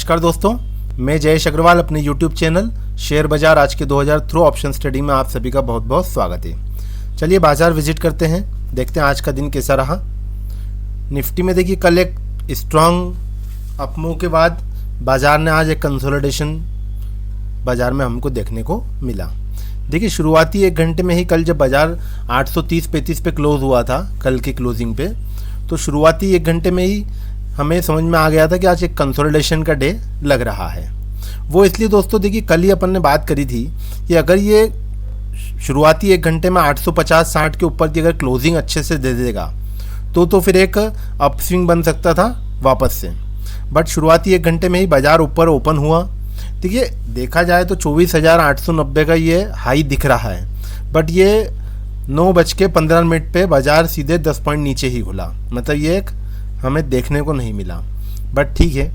नमस्कार दोस्तों, मैं जयेश अग्रवाल अपने YouTube चैनल शेयर बाजार आज के 2000 थ्रू ऑप्शन ट्रेडिंग में आप सभी का बहुत बहुत स्वागत है। चलिए बाजार विजिट करते हैं, देखते हैं आज का दिन कैसा रहा। निफ्टी में देखिए कल एक स्ट्रांग अपमूव के बाद बाजार ने आज एक कंसोलिडेशन बाजार में हमको देखने को मिला। देखिए शुरुआती एक घंटे में ही कल जब बाजार 830-35 पे क्लोज हुआ था कल की क्लोजिंग पे, तो शुरुआती एक घंटे में ही हमें समझ में आ गया था कि आज एक कंसोलिडेशन का डे लग रहा है। वो इसलिए दोस्तों देखिए कल ही अपन ने बात करी थी कि अगर ये शुरुआती एक घंटे में 850-60 के ऊपर की अगर क्लोजिंग अच्छे से दे देगा तो फिर एक अपस्विंग बन सकता था वापस से। बट शुरुआती एक घंटे में ही बाजार ऊपर ओपन हुआ। देखिए देखा जाए तो 24,890 का ये हाई दिख रहा है, बट ये 9:15 पे बाजार सीधे 10 पॉइंट नीचे ही खुला, मतलब ये एक हमें देखने को नहीं मिला। बट ठीक है,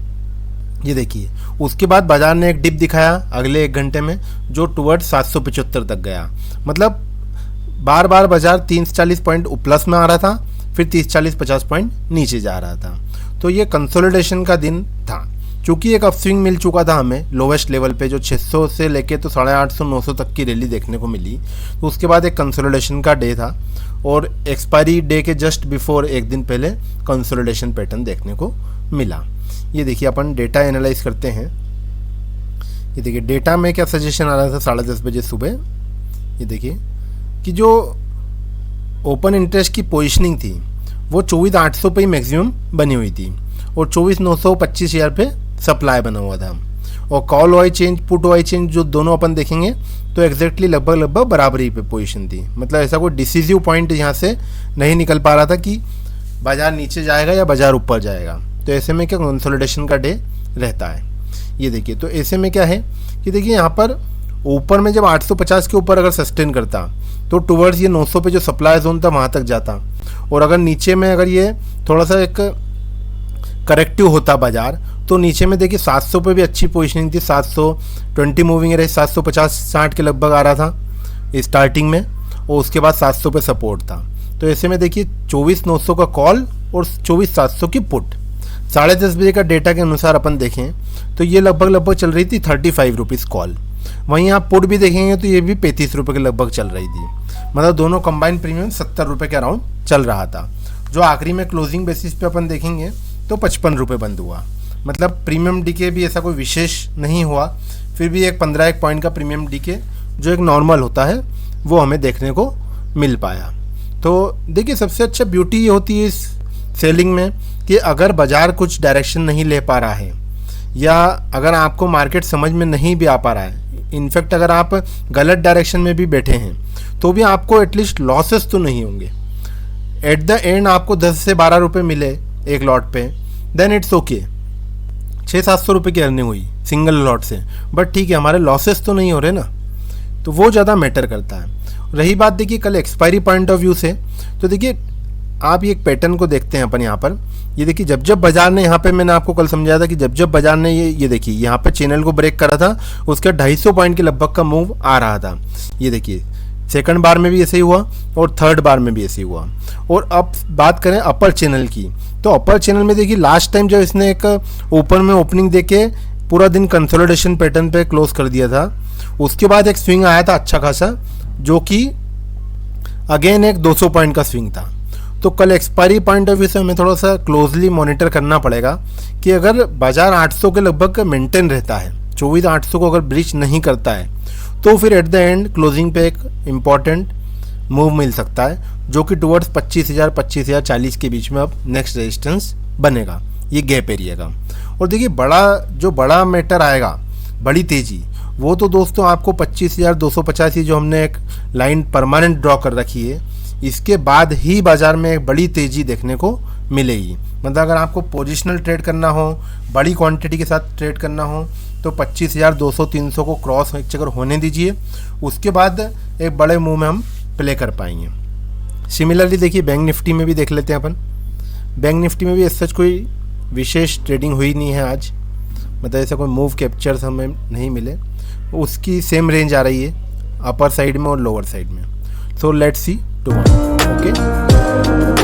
ये देखिए उसके बाद बाजार ने एक डिप दिखाया अगले एक घंटे में जो टुवर्ड्स 775 तक गया। मतलब बार बार बाजार 340 पॉइंट प्लस में आ रहा था, फिर 30-40-50 पॉइंट नीचे जा रहा था। तो ये कंसोलिडेशन का दिन था। चूँकि एक अपस्विंग मिल चुका था हमें लोवेस्ट लेवल पे जो 600 से लेके तो 850-900 तक की रैली देखने को मिली, तो उसके बाद एक कंसोलिडेशन का डे था और एक्सपायरी डे के जस्ट बिफोर एक दिन पहले कंसोलिडेशन पैटर्न देखने को मिला। ये देखिए अपन डेटा एनालाइज करते हैं। ये देखिए डेटा में क्या सजेशन आ रहा था 10:30 बजे सुबह। ये देखिए कि जो ओपन इंटरेस्ट की पोजिशनिंग थी वो 24,800 पे ही मैक्सिमम बनी हुई थी और 24,925 पे सप्लाई बना हुआ था। और call y change put y change जो दोनों अपन देखेंगे तो एग्जैक्टली लगभग बराबरी पे पोजीशन थी। मतलब ऐसा कोई डिसीजिव पॉइंट यहाँ से नहीं निकल पा रहा था कि बाजार नीचे जाएगा या बाजार ऊपर जाएगा। तो ऐसे में क्या कंसोलिडेशन का डे रहता है। ये देखिए तो ऐसे में क्या है कि देखिए यहाँ पर ऊपर में जब 850 के ऊपर अगर सस्टेन करता तो टुवर्ड्स ये 900 पे जो सप्लाई जोन था वहाँ तक जाता, और अगर नीचे में अगर ये थोड़ा सा एक करेक्टिव होता बाजार तो नीचे में देखिए 700 पे भी अच्छी पोजीशनिंग थी। 720 मूविंग एवरेज 750-60 के लगभग आ रहा था स्टार्टिंग में, और उसके बाद 700 पे सपोर्ट था। तो ऐसे में देखिए 24,900 का कॉल और 24,700 की पुट। 10:30 बजे का डेटा के अनुसार अपन देखें तो ये लगभग चल रही थी 35 रुपीज़ कॉल। वहीं आप पुट भी देखेंगे तो ये भी 35 रुपये के लगभग चल रही थी। मतलब दोनों कंबाइंड प्रीमियम 70 रुपये के अराउंड चल रहा था। जो आखिरी में क्लोजिंग बेसिस पे अपन देखेंगे तो 55 रुपये बंद हुआ। मतलब प्रीमियम डीके भी ऐसा कोई विशेष नहीं हुआ, फिर भी एक 15 पॉइंट का प्रीमियम डीके जो एक नॉर्मल होता है वो हमें देखने को मिल पाया। तो देखिए सबसे अच्छा ब्यूटी ये होती है इस सेलिंग में कि अगर बाजार कुछ डायरेक्शन नहीं ले पा रहा है या अगर आपको मार्केट समझ में नहीं भी आ पा रहा है, इनफैक्ट अगर आप गलत डायरेक्शन में भी बैठे हैं तो भी आपको एटलीस्ट लॉसेस तो नहीं होंगे। एट द एंड आपको 10 से 12 रुपये मिले एक लॉट पे, देन इट्स ओके। 600-700 रुपये की अर्निंग हुई सिंगल लॉट से, बट ठीक है हमारे लॉसेस तो नहीं हो रहे ना, तो वो ज़्यादा मैटर करता है। रही बात देखिए कल एक्सपायरी पॉइंट ऑफ व्यू से, तो देखिए आप ये एक पैटर्न को देखते हैं अपन यहाँ पर। ये देखिए जब बाजार ने यहाँ पे मैंने आपको कल समझाया था कि जब बाजार ने ये देखिए यहाँ पे चैनल को ब्रेक करा था उसका 250 पॉइंट के लगभग का मूव आ रहा था। ये देखिए सेकंड बार में भी ऐसे ही हुआ और थर्ड बार में भी ऐसे ही हुआ। और अब बात करें अपर चैनल की, तो अपर चैनल में देखिए लास्ट टाइम जब इसने एक ऊपर में ओपनिंग देके पूरा दिन कंसोलिडेशन पैटर्न पे क्लोज कर दिया था, उसके बाद एक स्विंग आया था अच्छा खासा जो कि अगेन एक 200 पॉइंट का स्विंग था। तो कल एक्सपायरी पॉइंट ऑफ व्यू से हमें थोड़ा सा क्लोजली मॉनिटर करना पड़ेगा कि अगर बाजार 800 के लगभग मेंटेन रहता है, 24,800 को अगर ब्रीच नहीं करता है तो फिर एट द एंड क्लोजिंग पे एक इम्पॉर्टेंट मूव मिल सकता है जो कि टुवर्ड्स 25,000-25,040 के बीच में अब नेक्स्ट रेजिस्टेंस बनेगा, ये गैप एरिया का। और देखिए बड़ा मैटर आएगा, बड़ी तेज़ी, वो तो दोस्तों आपको 25,285 जो हमने एक लाइन परमानेंट ड्रॉ कर रखी है, इसके बाद ही बाजार में एक बड़ी तेज़ी देखने को मिलेगी। मतलब अगर आपको पोजिशनल ट्रेड करना हो, बड़ी क्वांटिटी के साथ ट्रेड करना हो तो 25,200-300 को क्रॉस एक चक्कर होने दीजिए, उसके बाद एक बड़े मूव में हम प्ले कर पाएंगे। सिमिलरली देखिए बैंक निफ्टी में भी देख लेते हैं अपन। बैंक निफ्टी में भी ऐसा कोई विशेष ट्रेडिंग हुई नहीं है आज, मतलब ऐसा कोई मूव कैप्चर्स हमें नहीं मिले। उसकी सेम रेंज आ रही है अपर साइड में और लोअर साइड में। So let's see tomorrow. Okay.